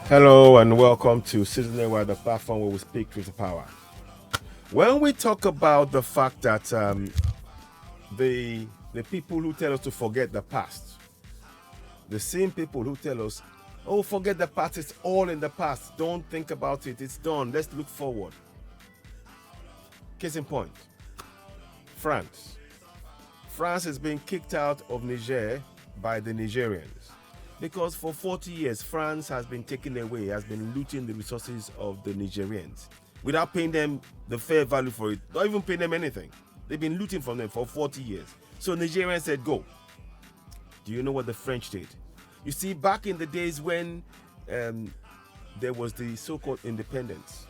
Hello and welcome to Citizen Wire, the platform where we speak truth to power. When we talk about the fact that the people who tell us to forget the past, the same people who tell us, oh, forget the past, it's all in the past, don't think about it, it's done, let's look forward. Case in point, France. France has been kicked out of Niger by the Nigerians. Because for 40 years, France has been taking away, has been looting the resources of the Nigerians without paying them the fair value for it, not even paying them anything. They've been looting from them for 40 years. So Nigerians said, go. Do you know what the French did? You see, back in the days when there was the so-called independence,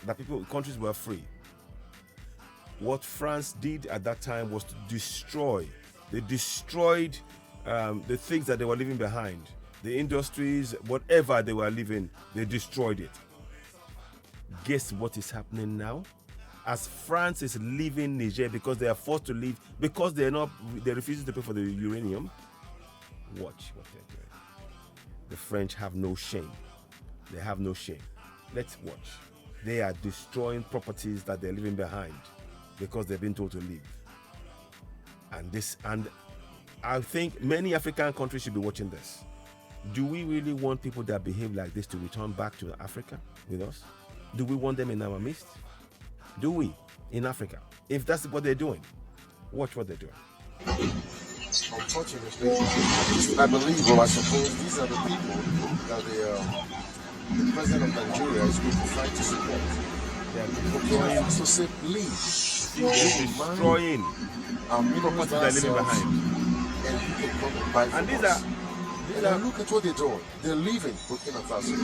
that countries were free, what France did at that time was to destroy. They destroyed the things that they were leaving behind, the industries, whatever they were leaving, they destroyed it. Guess what is happening now? As France is leaving Niger because they are forced to leave, because they're refusing to pay for the uranium. Watch what they're doing. The French have no shame. They have no shame. Let's watch. They are destroying properties that they're leaving behind because they've been told to leave. And I think many African countries should be watching this. Do we really want people that behave like this to return back to Africa with us? Do we want them in our midst? Do we in Africa? If that's what they're doing, watch what they're doing. Unfortunately, I believe, or I suppose, these are the people that the president of Nigeria is going to fight to support. They are destroying, So say, leave. they're destroying properties they're leaving behind. And you can come and buy from us. And look at what they're doing. They're leaving Burkina Faso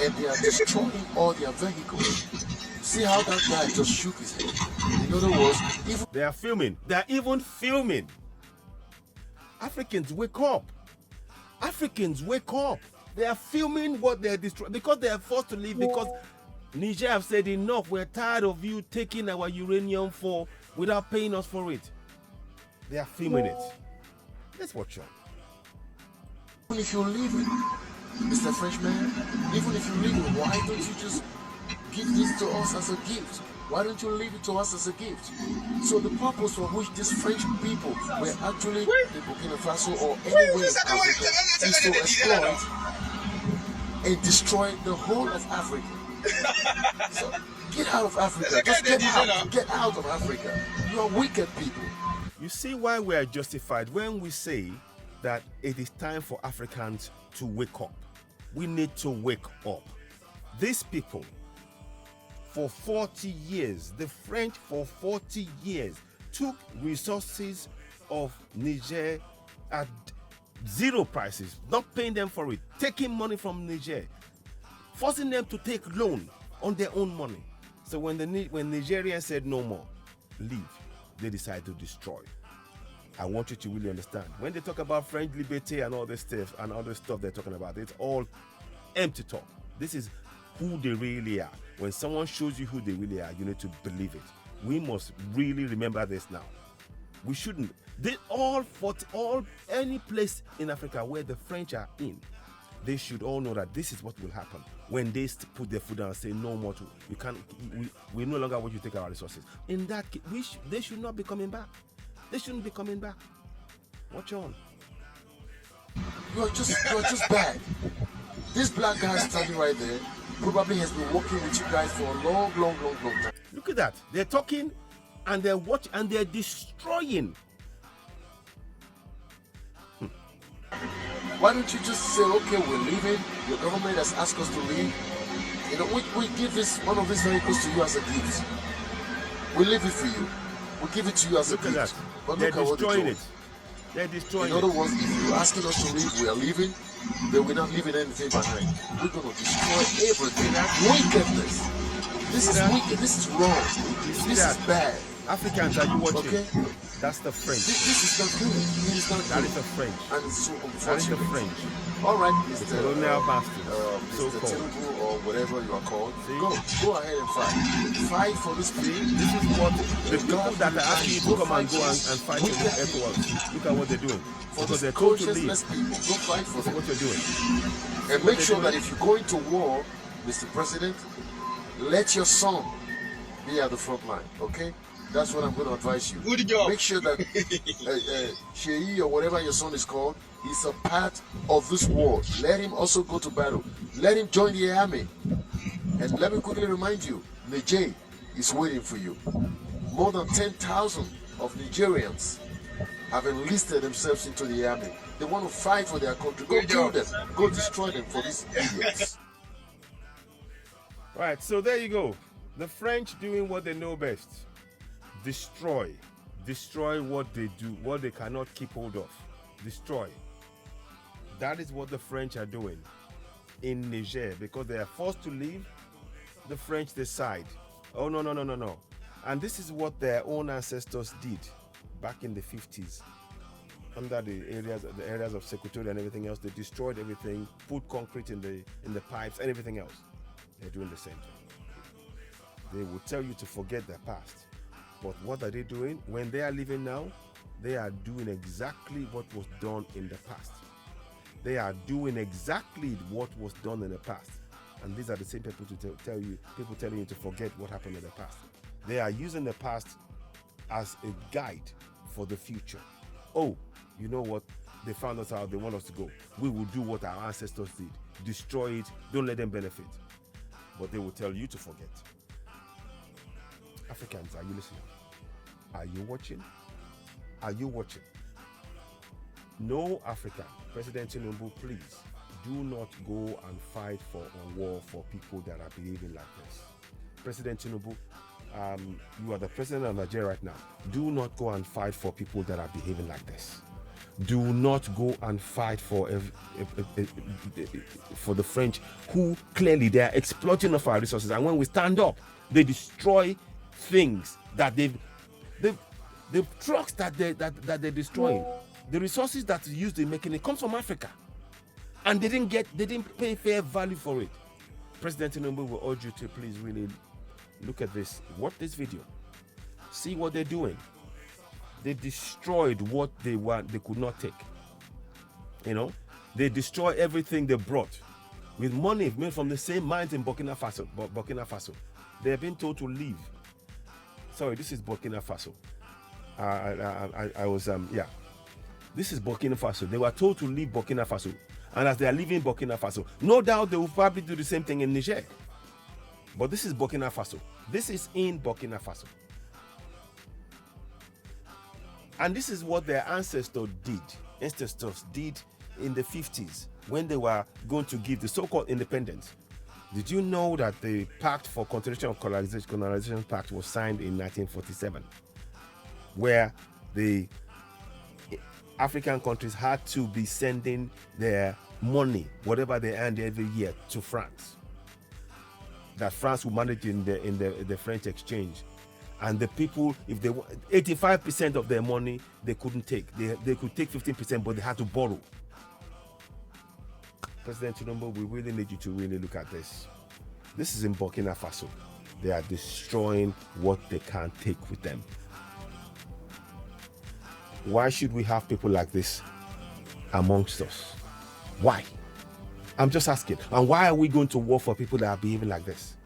and they are destroying all their vehicles. See how that guy just shook his head. In other words, even they are filming. They are even filming. Africans, wake up. Africans, wake up. They are filming what they're destroying because they are forced to leave because Niger have said enough. We're tired of you taking our uranium without paying us for it. They are filming it. Let's watch on. Even if you're leaving, Mr. Frenchman, even if you're leaving, why don't you just give this to us as a gift? Why don't you leave it to us as a gift? So the purpose for which these French people were actually in Burkina Faso or anywhere in Africa is to exploit and destroy the whole of Africa. So get out of Africa. Just get out. Get out of Africa. You are wicked people. You see why we are justified when we say that it is time for Africans to wake up. We need to wake up. These people, for 40 years, the French for 40 years took resources of Niger at zero prices, not paying them for it, taking money from Niger, forcing them to take loan on their own money. So when Nigerians said no more, leave, they decided to destroy. I want you to really understand. When they talk about French liberty and all this stuff and all this stuff they're talking about, it's all empty talk. This is who they really are. When someone shows you who they really are, you need to believe it. We must really remember this now. We shouldn't. Any place in Africa where the French are in, they should all know that this is what will happen when they put their foot down and say no more. We no longer want you to take our resources. In that case, they should not be coming back. They shouldn't be coming back. Watch on. You're just bad. This black guy standing right there probably has been working with you guys for a long time. Look at that. They're talking and they're watching and they're destroying. Why don't you just say, okay, we're leaving. Your government has asked us to leave. You know, we give one of these vehicles to you as a gift. We leave it for you. We give it to you as a gift. That. But they're look destroying at it. They're destroying it. In other words, if you're asking us to leave, we are leaving. Then we're not leaving anything behind. We're going to destroy everything. Wickedness. This is wicked. This is wrong. This is bad. Africans, are you watching? Okay? That's the French. This is not good. It is not good. That is the French. And it's so That is unfortunate. the French. All right, The Mr. colonial masters, Mr. so-called. Tinubu or whatever you are called. See? Go ahead and fight. Fight for this. See, this is what the people that are asking you to come and go and fight in the Ecowas. Look at what they're doing. Because they're told to leave. People, go fight for them. What you're doing. And make sure that if you go into war, Mr. President, let your son be at the front line, okay? That's what I'm going to advise you. Good job. Make sure that Sheyi or whatever your son is called, he's a part of this war. Let him also go to battle. Let him join the army. And let me quickly remind you, Niger is waiting for you. More than 10,000 of Nigerians have enlisted themselves into the army. They want to fight for their country. Go kill them. Go destroy them for these idiots. Right, so there you go. The French doing what they know best. Destroy. Destroy what they do, what they cannot keep hold of. Destroy. That is what the French are doing in Niger, because they are forced to leave. The French decide, oh no. And this is what their own ancestors did back in the 50s. Under the areas of Sekotori and everything else, they destroyed everything, put concrete in the pipes and everything else. They're doing the same thing. They will tell you to forget their past. But what are they doing? When they are living now, they are doing exactly what was done in the past. They are doing exactly what was done in the past. And these are the same people to people telling you to forget what happened in the past. They are using the past as a guide for the future. Oh, you know what? They found us out, they want us to go. We will do what our ancestors did. Destroy it, don't let them benefit. But they will tell you to forget. Africans, are you listening? Are you watching? Are you watching? No African, President Tinubu, please do not go and fight for a war for people that are behaving like this. President Tinubu, you are the president of Nigeria right now. Do not go and fight for people that are behaving like this. Do not go and fight for the French, who clearly they are exploiting of our resources. And when we stand up, they destroy things that the trucks that they're destroying, the resources that are used in making it comes from Africa, and they didn't pay fair value for it. President Tinubu will urge you to please really look at this, watch this video, see what they're doing. They destroyed what they could not take. You know, they destroy everything they brought with money made from the same mines in Burkina Faso. They have been told to leave. Sorry, this is Burkina Faso. This is Burkina Faso. They were told to leave Burkina Faso, and as they are leaving Burkina Faso, no doubt they will probably do the same thing in Niger. But this is Burkina Faso. This is in Burkina Faso. And this is what their ancestors did in the 50s when they were going to give the so-called independence. Did you know that the Pact for Continuation of Colonization Pact was signed in 1947, where the African countries had to be sending their money, whatever they earned every year, to France? That France would manage in the French exchange. And the people, if they 85% of their money they couldn't take. They could take 15%, but they had to borrow. President Tinubu, we really need you to really look at this. This is in Burkina Faso. They are destroying what they can't take with them. Why should we have people like this amongst us? Why? I'm just asking. And why are we going to war for people that are behaving like this?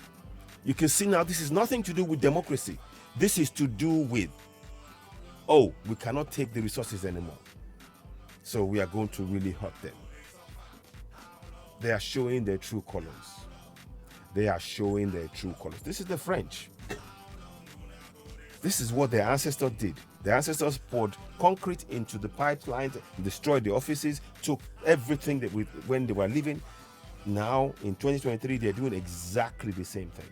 You can see now this is nothing to do with democracy. This is to do with, oh, we cannot take the resources anymore, so we are going to really hurt them. They are showing their true colors. They are showing their true colors. This is the French. This is what their ancestors did. Their ancestors poured concrete into the pipelines, destroyed the offices, took everything when they were living. Now, in 2023, they're doing exactly the same thing.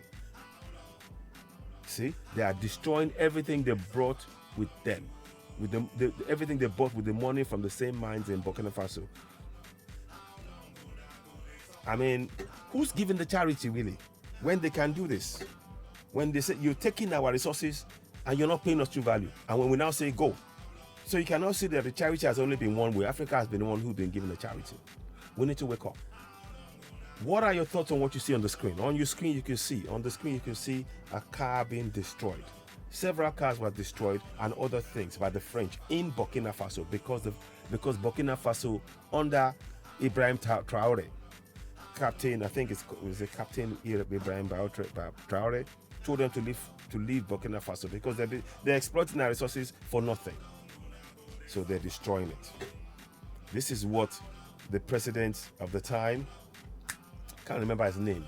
See, they are destroying everything they brought with them, everything they bought with the money from the same mines in Burkina Faso. I mean, who's giving the charity really when they can do this? When they say you're taking our resources and you're not paying us true value, and when we now say go, so you cannot see that the charity has only been one way. Africa has been the one who's been giving the charity. We need to wake up. What are your thoughts on what you see on the screen? On your screen, you can see a car being destroyed. Several cars were destroyed and other things by the French in Burkina Faso because Burkina Faso under Ibrahim Traore, Captain, I think it was a Captain Ibrahim Traore, told them to leave Burkina Faso because they're exploiting our resources for nothing. So they're destroying it. This is what the president of the time, can't remember his name,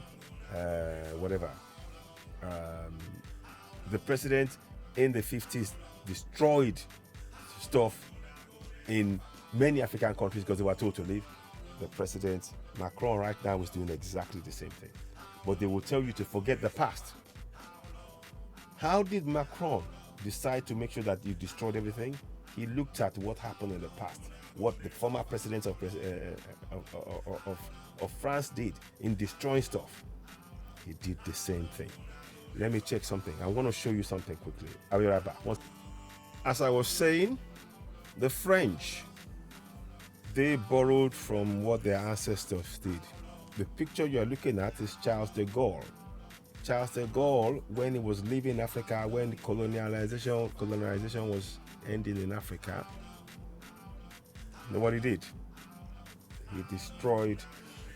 the president in the 50s destroyed stuff in many African countries because they were told to leave. The president Macron right now is doing exactly the same thing, but they will tell you to forget the past. How did Macron decide to make sure that you destroyed everything? He looked at what happened in the past, what the former presidents of France did in destroying stuff. He did the same thing. Let me check something. I want to show you something quickly. I'll be right back. As I was saying, the French, they borrowed from what their ancestors did. The picture you're looking at is Charles de Gaulle. Charles de Gaulle, when he was leaving Africa, when colonization was ending in Africa, you know what he did? He destroyed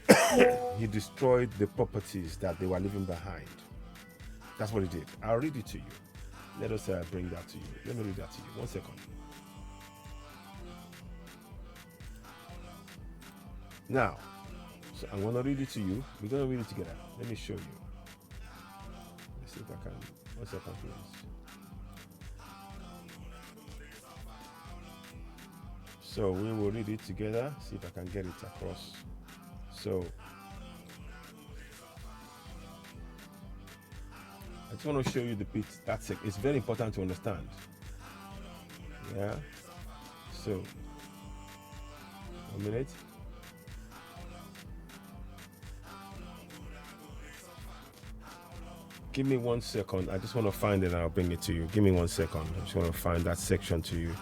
the properties that they were leaving behind. That's what he did. I'll read it to you. Let us bring that to you. Let me read that to you. 1 second. Now, so I'm going to read it to you. We're going to read it together. Let me show you. Let's see if I can. 1 second, please. So we will read it together. See if I can get it across. So I just want to show you the bit. That's it. It's very important to understand. Yeah. So 1 minute. Give me 1 second. I just want to find it and I'll bring it to you. Give me 1 second. I just want to find that section to you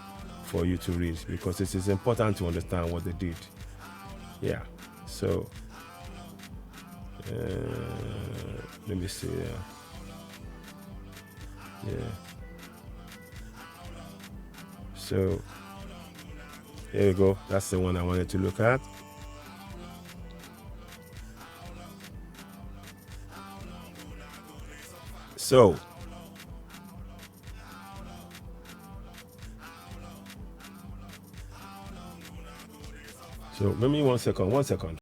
for you to read because it is important to understand what they did. Yeah. So let me see. Yeah. So here we go. That's the one I wanted to look at. So give me 1 second.